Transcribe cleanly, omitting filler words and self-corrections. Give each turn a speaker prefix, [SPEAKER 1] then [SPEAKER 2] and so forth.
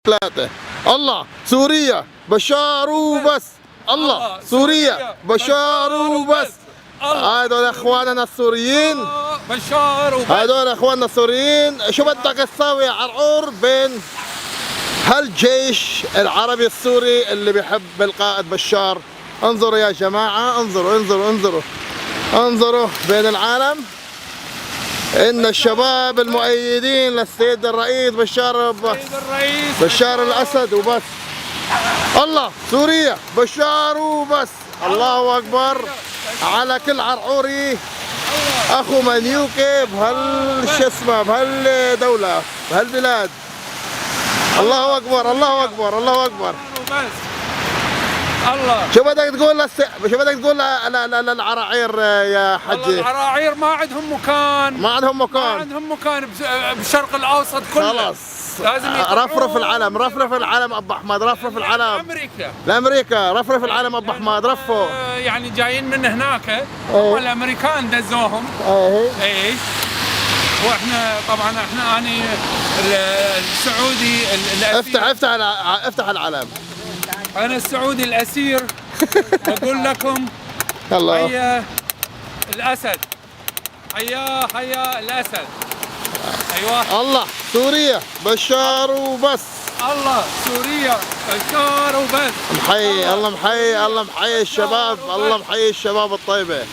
[SPEAKER 1] ثلاثة. الله سوريا بشار وبس. الله سوريا بشار وبس. هذول اخواننا السوريين
[SPEAKER 2] بشار وبس.
[SPEAKER 1] هذول اخواننا السوريين. شو بدك تساوي يا عرعور بين هالجيش العربي السوري اللي بيحب القائد بشار؟ انظروا يا جماعة، انظروا انظروا انظروا انظروا بين العالم ان الشباب المؤيدين للسيد الرئيس بشار الاسد وبس. الله سوريا بشار وبس. الله اكبر على كل عرعوري اخو منيوكي بهالشو اسمه بهالدولة بهالبلاد. الله اكبر الله اكبر الله اكبر.
[SPEAKER 2] الله
[SPEAKER 1] شو بدك تقول شو بدك تقول للعراعير يا حجي؟
[SPEAKER 2] العراعير ما عندهم مكان،
[SPEAKER 1] ما عندهم مكان،
[SPEAKER 2] ما عندهم مكان بالشرق الاوسط كله.
[SPEAKER 1] خلاص
[SPEAKER 2] لازم
[SPEAKER 1] رفرف العلم، رفرف العلم ابو احمد، رفرف العلم. لامريكا رفرف العلم ابو احمد، رفوا.
[SPEAKER 2] يعني جايين من هناك والامريكان دزوهم. اي واحنا طبعا اني السعودي الاسير.
[SPEAKER 1] افتح العلم.
[SPEAKER 2] انا السعودي الاسير بقول لكم
[SPEAKER 1] الله
[SPEAKER 2] حيا الاسد، حيا الاسد. ايوه
[SPEAKER 1] الله سوريا بشار وبس.
[SPEAKER 2] الله سوريا بشار وبس.
[SPEAKER 1] محيي الله محيي الله محيي الشباب، الله محيي الشباب الطيبة.